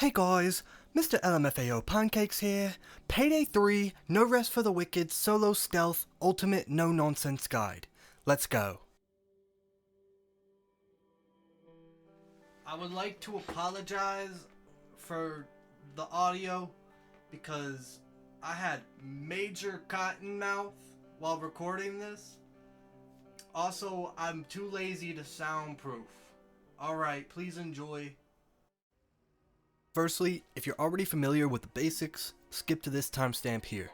Hey guys, Mr. LMFAO Pancakes here. Payday 3, No Rest for the Wicked, Solo Stealth, Ultimate No Nonsense Guide. Let's go. I would like to apologize for the audio because I had major cotton mouth while recording this. Also, I'm too lazy to soundproof. Alright, please enjoy. Firstly, if you're already familiar with the basics, skip to this timestamp here.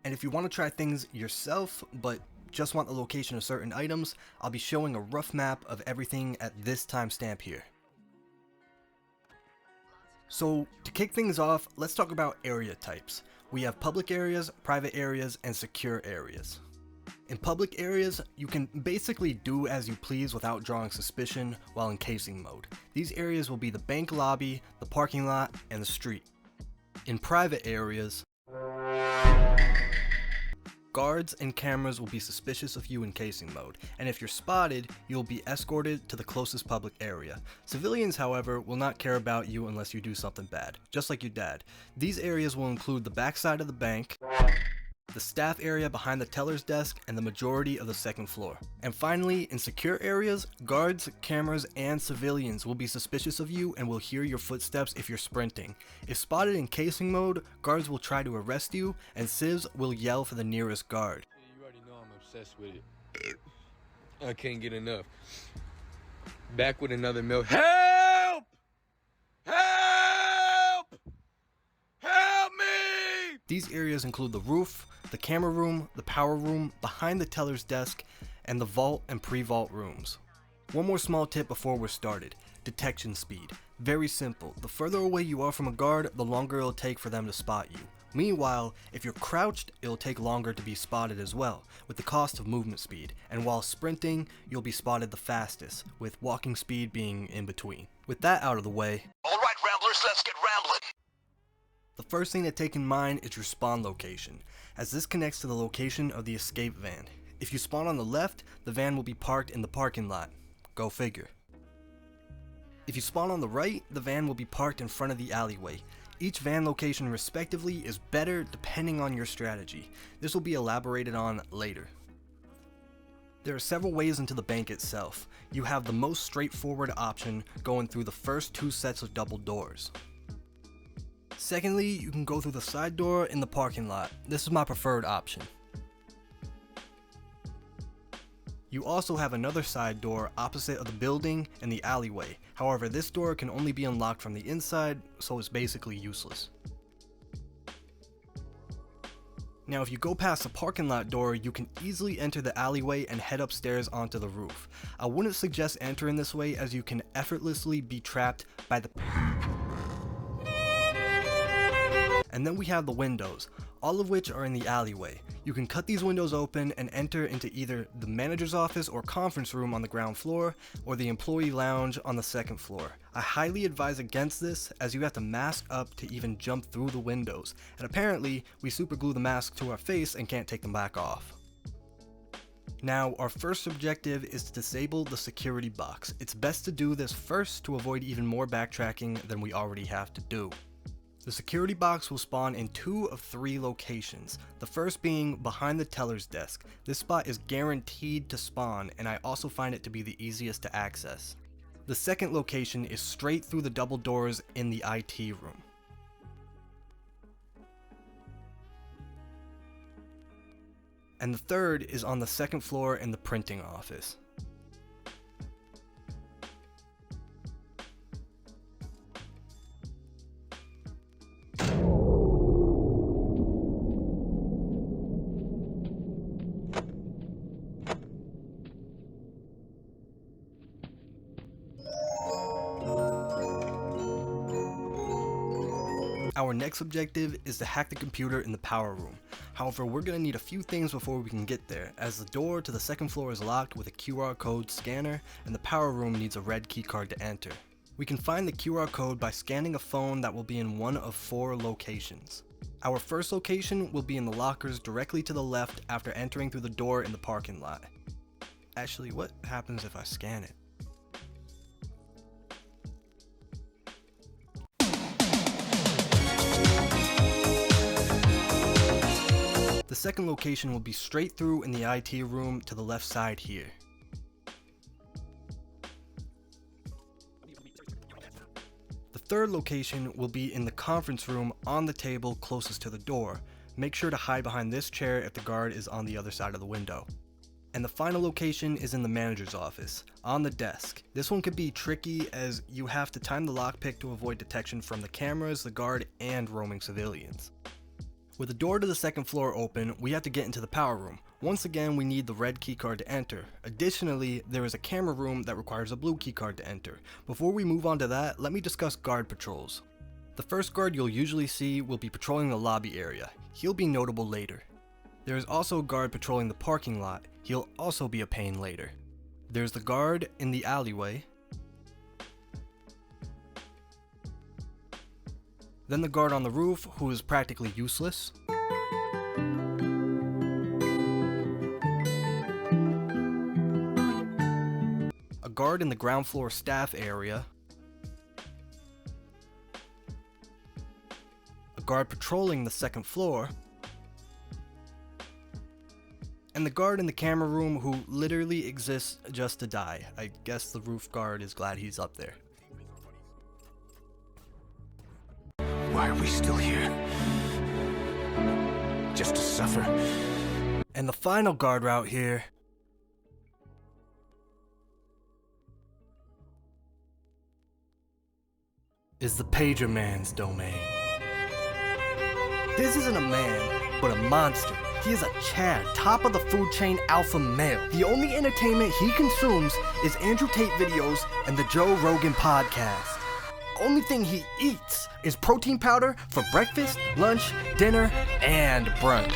And if you want to try things yourself, but just want the location of certain items, I'll be showing a rough map of everything at this timestamp here. So, to kick things off, let's talk about area types. We have public areas, private areas, and secure areas. In public areas, you can basically do as you please without drawing suspicion while in casing mode. These areas will be the bank lobby, the parking lot, and the street. In private areas, guards and cameras will be suspicious of you in casing mode, and if you're spotted, you'll be escorted to the closest public area. Civilians, however, will not care about you unless you do something bad, just like your dad. These areas will include the backside of the bank, the staff area behind the teller's desk, and the majority of the second floor. And finally, in secure areas, guards, cameras, and civilians will be suspicious of you and will hear your footsteps if you're sprinting. If spotted in casing mode, guards will try to arrest you, and civs will yell for the nearest guard. You already know I'm obsessed with it. I can't get enough. Back with another milk. Help! Help! Help me! These areas include the roof, the camera room, the power room, behind the teller's desk, and the vault and pre-vault rooms. One more small tip before we're started: detection speed. Very simple. The further away you are from a guard, the longer it'll take for them to spot you. Meanwhile, if you're crouched, it'll take longer to be spotted as well, with the cost of movement speed. And while sprinting, you'll be spotted the fastest, with walking speed being in between. With that out of the way, alright Ramblers, let's get rambling! The first thing to take in mind is your spawn location, as this connects to the location of the escape van. If you spawn on the left, the van will be parked in the parking lot. Go figure. If you spawn on the right, the van will be parked in front of the alleyway. Each van location respectively is better depending on your strategy. This will be elaborated on later. There are several ways into the bank itself. You have the most straightforward option, going through the first two sets of double doors. Secondly, you can go through the side door in the parking lot. This is my preferred option. You also have another side door opposite of the building in the alleyway. However, this door can only be unlocked from the inside, so it's basically useless. Now, if you go past the parking lot door, you can easily enter the alleyway and head upstairs onto the roof. I wouldn't suggest entering this way, as you can effortlessly be trapped by the... And then we have the windows, all of which are in the alleyway. You can cut these windows open and enter into either the manager's office or conference room on the ground floor, or the employee lounge on the second floor. I highly advise against this, as you have to mask up to even jump through the windows, and apparently we superglue the mask to our face and can't take them back off. Now, our first objective is to disable the security box. It's best to do this first to avoid even more backtracking than we already have to do. The security box will spawn in 2 of 3 locations, the first being behind the teller's desk. This spot is guaranteed to spawn, and I also find it to be the easiest to access. The second location is straight through the double doors in the IT room. And the third is on the second floor in the printing office. Our next objective is to hack the computer in the power room. However, we're going to need a few things before we can get there, as the door to the second floor is locked with a QR code scanner, and the power room needs a red keycard to enter. We can find the QR code by scanning a phone that will be in one of 4 locations. Our first location will be in the lockers directly to the left after entering through the door in the parking lot. Actually, what happens if I scan it? second location will be straight through in the IT room to the left side here. The third location will be in the conference room on the table closest to the door. Make sure to hide behind this chair if the guard is on the other side of the window. And the final location is in the manager's office, on the desk. This one could be tricky as you have to time the lockpick to avoid detection from the cameras, the guard, and roaming civilians. With the door to the second floor open, we have to get into the power room. Once again, we need the red keycard to enter. Additionally, there is a camera room that requires a blue keycard to enter. Before we move on to that, let me discuss guard patrols. The first guard you'll usually see will be patrolling the lobby area. He'll be notable later. There is also a guard patrolling the parking lot. He'll also be a pain later. There's the guard in the alleyway. Then the guard on the roof, who is practically useless. A guard in the ground floor staff area. A guard patrolling the second floor. And the guard in the camera room who literally exists just to die. I guess the roof guard is glad he's up there. Why are we still here? Just to suffer? And the final guard route here is the pager man's domain. This isn't a man, but a monster. He is a Chad, top of the food chain alpha male. The only entertainment he consumes is Andrew Tate videos and the Joe Rogan podcast. Only thing he eats is protein powder for breakfast, lunch, dinner, and brunch.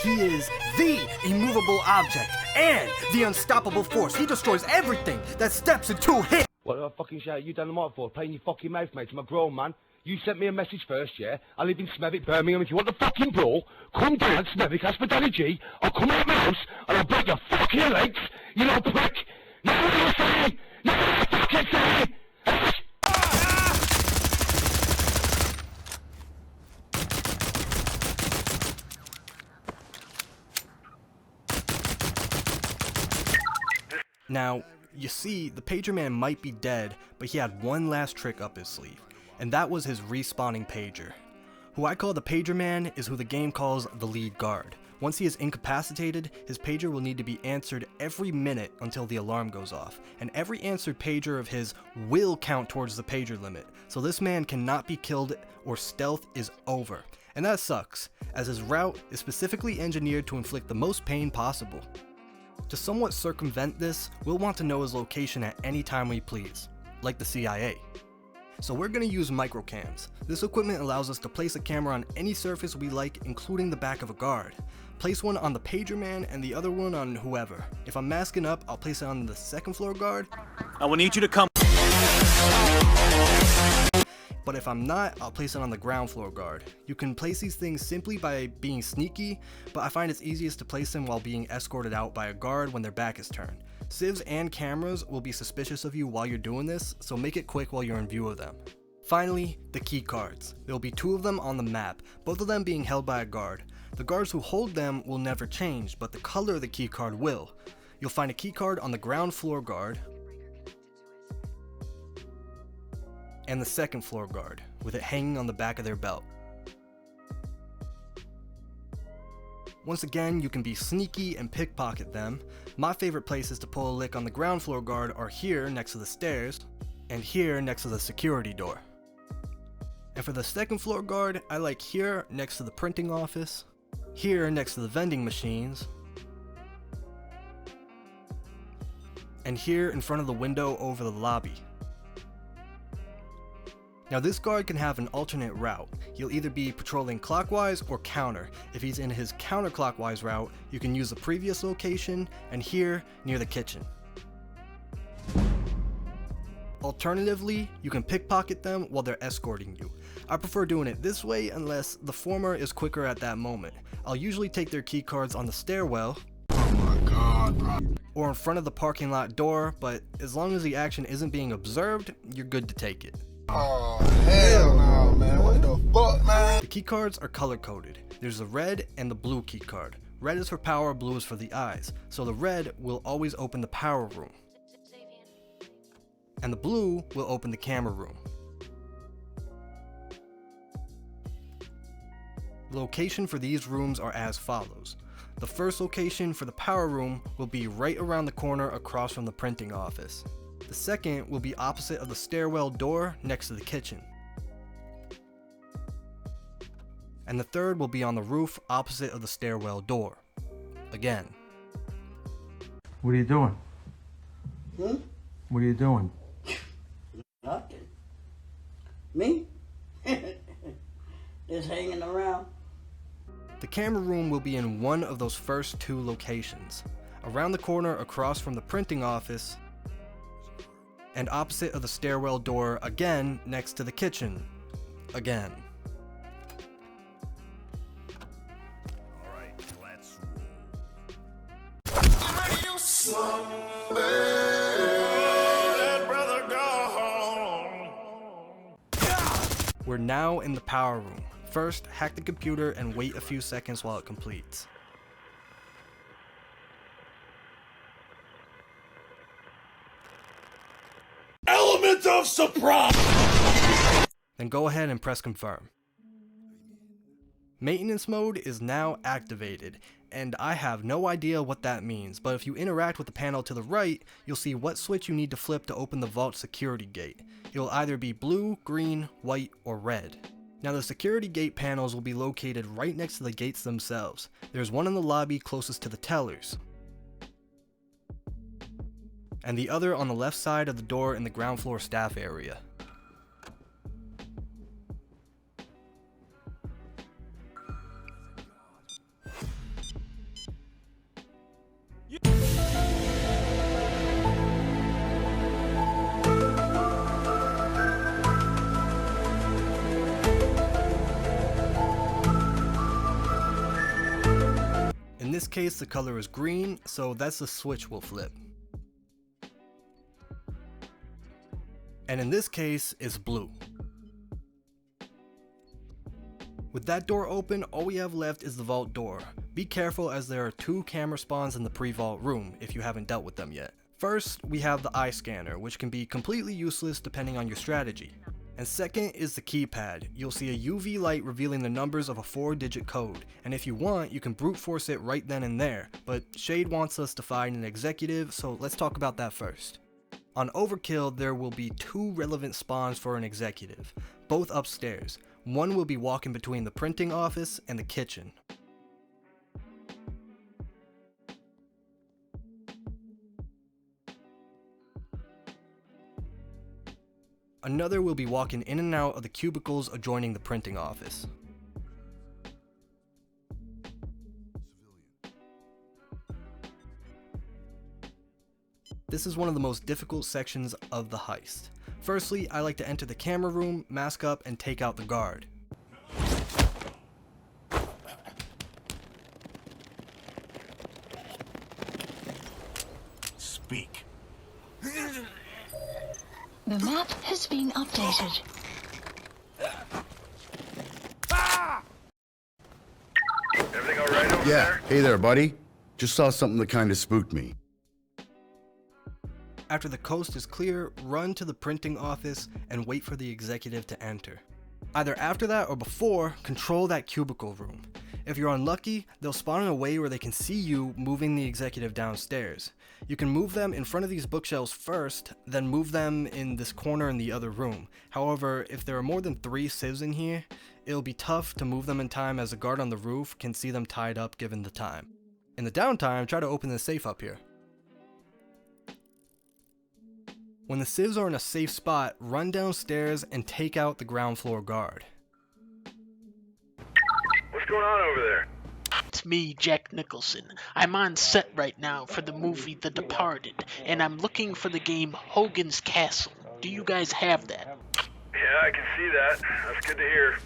He is the immovable object and the unstoppable force. He destroys everything that steps into him. What the fucking shit you done the mic for? Playing your fucking mouth, mate. I'm a grown man. You sent me a message first, yeah? I live in Smethwick, Birmingham. If you want the fucking brawl, come down Smethwick, Hospitality. I'll come out my house and I'll break your fucking legs, you little prick. Know what I'm saying? Know what I'm fucking saying? Now, you see, the pager man might be dead, but he had one last trick up his sleeve, and that was his respawning pager. Who I call the pager man is who the game calls the lead guard. Once he is incapacitated, his pager will need to be answered every minute until the alarm goes off, and every answered pager of his will count towards the pager limit, so this man cannot be killed or stealth is over. And that sucks, as his route is specifically engineered to inflict the most pain possible. To somewhat circumvent this, we'll want to know his location at any time we please, like the CIA. So we're going to use MicroCams. This equipment allows us to place a camera on any surface we like, including the back of a guard. Place one on the pager man and the other one on whoever. If I'm masking up, I'll place it on the second floor guard. I will need you to come. But if I'm not, I'll place it on the ground floor guard. You can place these things simply by being sneaky, but I find it's easiest to place them while being escorted out by a guard when their back is turned. Civs and cameras will be suspicious of you while you're doing this, so make it quick while you're in view of them. Finally, the keycards. There will be 2 of them on the map, both of them being held by a guard. The guards who hold them will never change, but the color of the keycard will. You'll find a keycard on the ground floor guard, and the second floor guard, with it hanging on the back of their belt. Once again, you can be sneaky and pickpocket them. My favorite places to pull a lick on the ground floor guard are here next to the stairs, and here next to the security door. And for the second floor guard, I like here next to the printing office, here next to the vending machines, and here in front of the window over the lobby. Now this guard can have an alternate route. He'll either be patrolling clockwise or counter. If he's in his counterclockwise route, you can use the previous location and here near the kitchen. Alternatively, you can pickpocket them while they're escorting you. I prefer doing it this way unless the former is quicker at that moment. I'll usually take their keycards on the stairwell, or in front of the parking lot door, but as long as the action isn't being observed, you're good to take it. Oh, hell no, man. What the fuck, man? The keycards are color coded. There's the red and the blue keycard. Red is for power, blue is for the eyes. So the red will always open the power room. And the blue will open the camera room. The location for these rooms are as follows. The first location for the power room will be right around the corner across from the printing office. The second will be opposite of the stairwell door next to the kitchen. And the third will be on the roof opposite of the stairwell door. Again. What are you doing? Hmm? What are you doing? Nothing. Me? Just hanging around. The camera room will be in one of those first two locations, around the corner across from the printing office, and opposite of the stairwell door again next to the kitchen. Again. Alright, let's roll. We're now in the power room. First, hack the computer and wait a few seconds while it completes. Element of surprise! Then go ahead and press confirm. Maintenance mode is now activated, and I have no idea what that means, but if you interact with the panel to the right, you'll see what switch you need to flip to open the vault security gate. It'll either be blue, green, white, or red. Now the security gate panels will be located right next to the gates themselves. There's one in the lobby closest to the tellers, and the other on the left side of the door in the ground floor staff area. In this case, the color is green, so that's the switch we'll flip. And in this case, it's blue. With that door open, all we have left is the vault door. Be careful as there are two camera spawns in the pre-vault room if you haven't dealt with them yet. First, we have the eye scanner, which can be completely useless depending on your strategy. And second is the keypad. You'll see a UV light revealing the numbers of a 4-digit code, and if you want, you can brute force it right then and there, but Shade wants us to find an executive, so let's talk about that first. On Overkill, there will be two relevant spawns for an executive, both upstairs. One will be walking between the printing office and the kitchen. Another will be walking in and out of the cubicles adjoining the printing office. This is one of the most difficult sections of the heist. Firstly, I like to enter the camera room, mask up, and take out the guard. Speak. The map has been updated. Everything all right over Yeah, there? hey there, buddy. Just saw something that kind of spooked me. After the coast is clear, run to the printing office and wait for the executive to enter. Either after that or before, control that cubicle room. If you're unlucky, they'll spawn in a way where they can see you moving the executive downstairs. You can move them in front of these bookshelves first, then move them in this corner in the other room. However, if there are more than 3 civs in here, it'll be tough to move them in time as the guard on the roof can see them tied up given the time. In the downtime, try to open the safe up here. When the civs are in a safe spot, run downstairs and take out the ground floor guard. What's going on over there? It's me, Jack Nicholson. I'm on set right now for the movie The Departed, and I'm looking for the game Hogan's Castle. Do you guys have that? Yeah, I can see that. That's good to hear.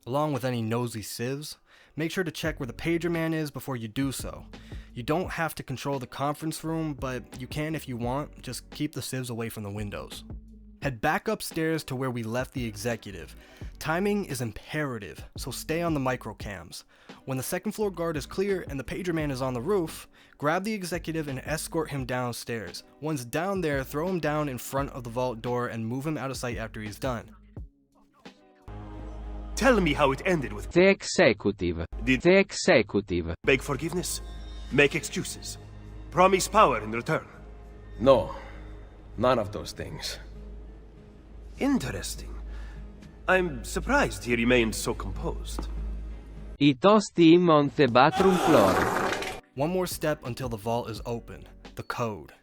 Along with any nosy civs, make sure to check where the pager man is before you do so. You don't have to control the conference room, but you can if you want. Just keep the civs away from the windows. Head back upstairs to where we left the executive. Timing is imperative, so stay on the microcams. When the second floor guard is clear and the pager man is on the roof, grab the executive and escort him downstairs. Once down there, throw him down in front of the vault door and move him out of sight after he's done. Tell me how it ended with the executive. Did the executive beg forgiveness? Make excuses? Promise power in return? No, none of those things. Interesting. I'm surprised he remained so composed. I tosti him on the bathroom floor. One more step until the vault is open, the code.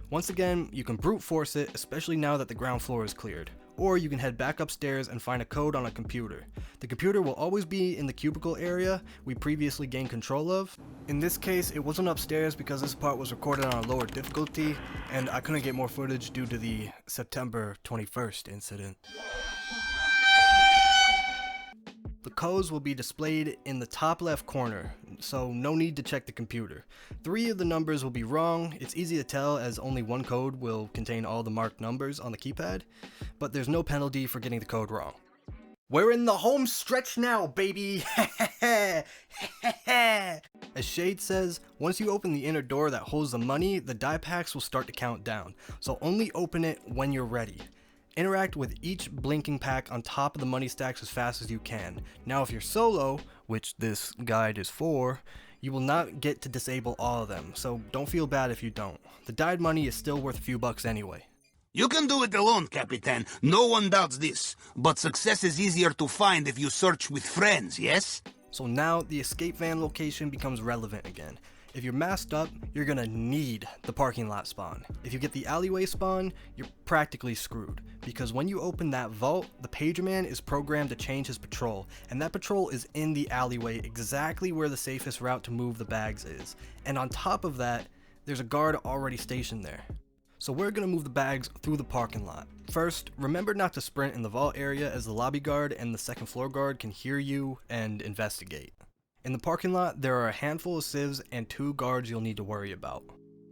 Once again, you can brute force it, especially now that the ground floor is cleared. Or you can head back upstairs and find a code on a computer. The computer will always be in the cubicle area we previously gained control of. In this case, it wasn't upstairs because this part was recorded on a lower difficulty, and I couldn't get more footage due to the September 21st incident. The codes will be displayed in the top left corner, so no need to check the computer. 3 of the numbers will be wrong. It's easy to tell as only one code will contain all the marked numbers on the keypad, but there's no penalty for getting the code wrong. We're in the home stretch now, baby! As Shade says, once you open the inner door that holds the money, the die packs will start to count down, so only open it when you're ready. Interact with each blinking pack on top of the money stacks as fast as you can. Now if you're solo, which this guide is for, you will not get to disable all of them, so don't feel bad if you don't. The dyed money is still worth a few bucks anyway. You can do it alone, Capitan. No one doubts this. But success is easier to find if you search with friends, yes? So now the escape van location becomes relevant again. If you're masked up, you're gonna need the parking lot spawn. If you get the alleyway spawn, you're practically screwed. Because when you open that vault, the pagerman is programmed to change his patrol, and that patrol is in the alleyway exactly where the safest route to move the bags is. And on top of that, there's a guard already stationed there. So we're gonna move the bags through the parking lot. First, remember not to sprint in the vault area as the lobby guard and the second floor guard can hear you and investigate. In the parking lot, there are a handful of civs and 2 guards you'll need to worry about.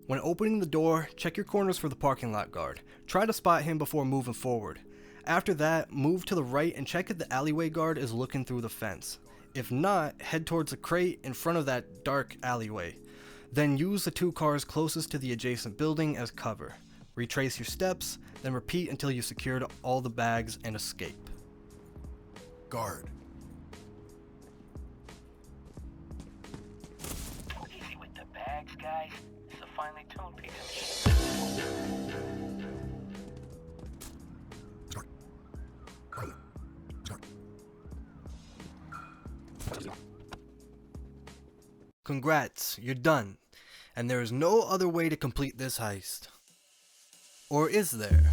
When opening the door, check your corners for the parking lot guard. Try to spot him before moving forward. After that, move to the right and check if the alleyway guard is looking through the fence. If not, head towards the crate in front of that dark alleyway. Then use the 2 cars closest to the adjacent building as cover. Retrace your steps, then repeat until you've secured all the bags and escape. Guard. Easy with the bags, guys. It's a finely tuned piece of shit. Congrats, you're done. And there is no other way to complete this heist. Or is there?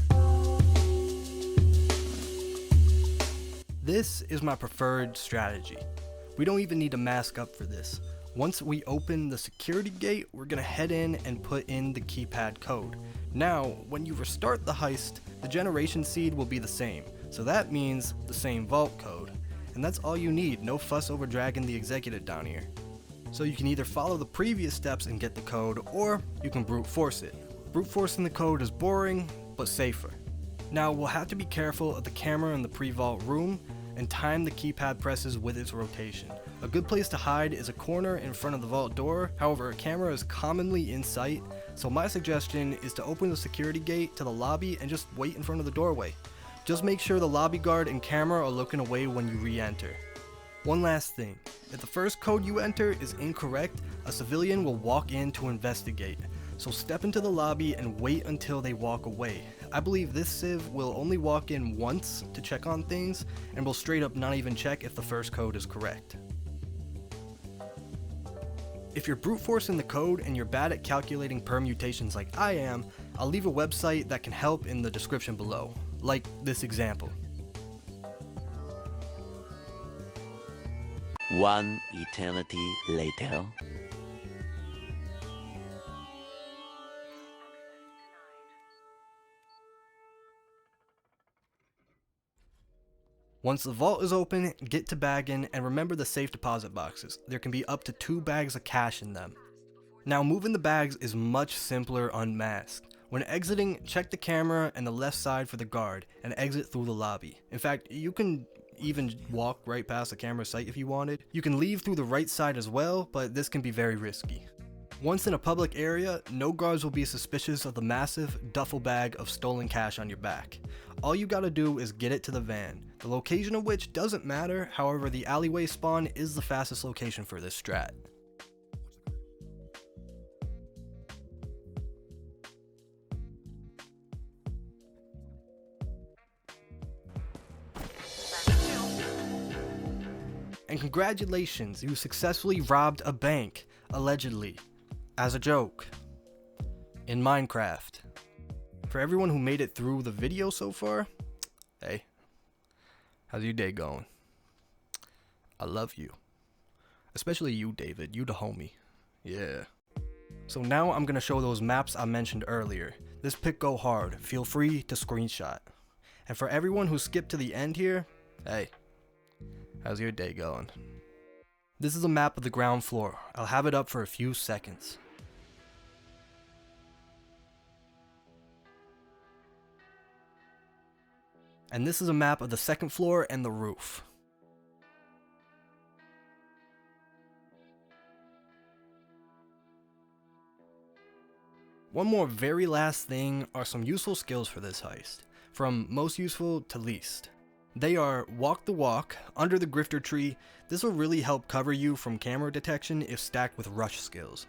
This is my preferred strategy. We don't even need to mask up for this. Once we open the security gate, we're gonna head in and put in the keypad code. Now, when you restart the heist, the generation seed will be the same. So that means the same vault code. And that's all you need, no fuss over dragging the executive down here. So you can either follow the previous steps and get the code, or you can brute force it. Brute forcing the code is boring, but safer. Now we'll have to be careful of the camera in the pre-vault room and time the keypad presses with its rotation. A good place to hide is a corner in front of the vault door, however a camera is commonly in sight, so my suggestion is to open the security gate to the lobby and just wait in front of the doorway. Just make sure the lobby guard and camera are looking away when you re-enter. One last thing, if the first code you enter is incorrect, a civilian will walk in to investigate. So step into the lobby and wait until they walk away. I believe this civ will only walk in once to check on things and will straight up not even check if the first code is correct. If you're brute forcing the code and you're bad at calculating permutations like I am, I'll leave a website that can help in the description below, like this example. One eternity later. Once the vault is open, get to bagging and remember the safe deposit boxes. There can be up to 2 bags of cash in them. Now moving the bags is much simpler unmasked. When exiting, check the camera and the left side for the guard and exit through the lobby. In fact, you can even walk right past the camera site if you wanted. You can leave through the right side as well, but this can be very risky. Once in a public area, no guards will be suspicious of the massive duffel bag of stolen cash on your back. All you gotta do is get it to the van, the location of which doesn't matter, however the alleyway spawn is the fastest location for this strat. And congratulations, you successfully robbed a bank, allegedly, as a joke, in Minecraft. For everyone who made it through the video so far, hey, how's your day going? I love you. Especially you, David, you the homie. Yeah. So now I'm gonna show those maps I mentioned earlier. This pick go hard, feel free to screenshot. And for everyone who skipped to the end here, hey, how's your day going? This is a map of the ground floor. I'll have it up for a few seconds. And this is a map of the second floor and the roof. One more very last thing are some useful skills for this heist, from most useful to least. They are walk the walk, under the grifter tree. This will really help cover you from camera detection if stacked with rush skills.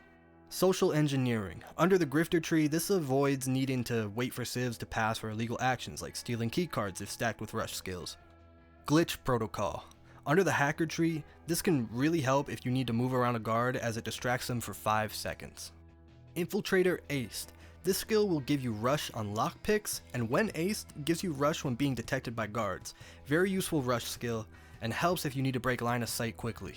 Social engineering, under the grifter tree, this avoids needing to wait for civs to pass for illegal actions like stealing keycards if stacked with rush skills. Glitch protocol, under the hacker tree, this can really help if you need to move around a guard as it distracts them for 5 seconds. Infiltrator aced. This skill will give you rush on lockpicks, and when aced, gives you rush when being detected by guards. Very useful rush skill, and helps if you need to break line of sight quickly.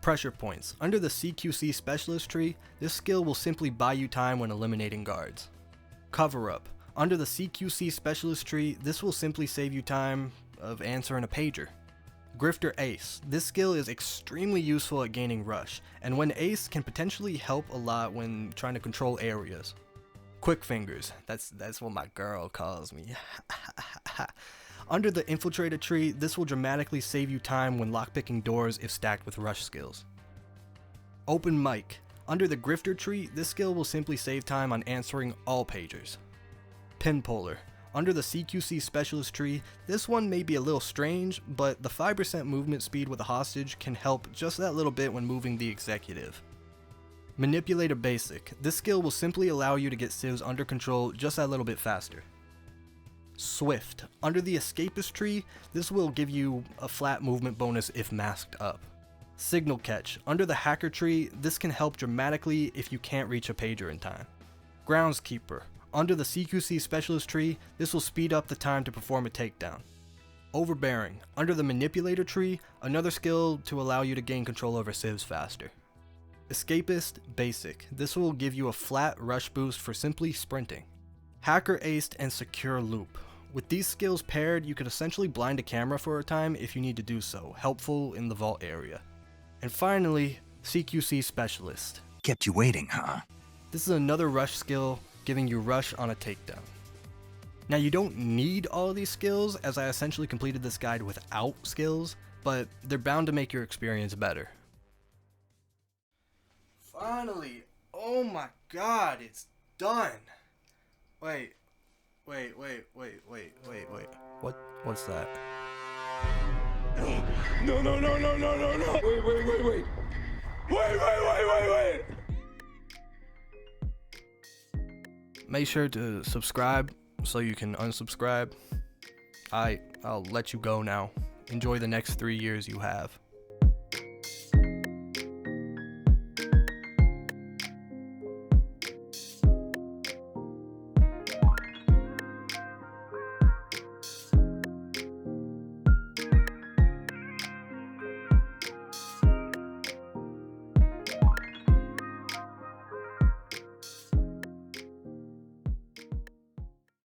Pressure points. Under the CQC specialist tree, this skill will simply buy you time when eliminating guards. Cover up. Under the CQC specialist tree, this will simply save you time of answering a pager. Grifter ace. This skill is extremely useful at gaining rush, and when ace can potentially help a lot when trying to control areas. Quick fingers, that's what my girl calls me. Under the infiltrator tree, this will dramatically save you time when lockpicking doors if stacked with rush skills. Open mic. Under the grifter tree, this skill will simply save time on answering all pagers. Pinpoller. Under the CQC specialist tree, this one may be a little strange, but the 5% movement speed with a hostage can help just that little bit when moving the executive. Manipulator basic. This skill will simply allow you to get civs under control just that little bit faster. Swift. Under the escapist tree, this will give you a flat movement bonus if masked up. Signal catch. Under the hacker tree, this can help dramatically if you can't reach a pager in time. Groundskeeper. Under the CQC specialist tree, this will speed up the time to perform a takedown. Overbearing. Under the manipulator tree, another skill to allow you to gain control over civs faster. Escapist basic. This will give you a flat rush boost for simply sprinting. Hacker aced and secure loop. With these skills paired, you could essentially blind a camera for a time if you need to do so, helpful in the vault area. And finally, CQC specialist. Kept you waiting, huh? This is another rush skill, giving you rush on a takedown. Now you don't need all of these skills, as I essentially completed this guide without skills, but they're bound to make your experience better. Finally! Oh my god, it's done! Wait. What's that? No. Wait. Make sure to subscribe so you can unsubscribe. I'll let you go now. Enjoy the next 3 years you have.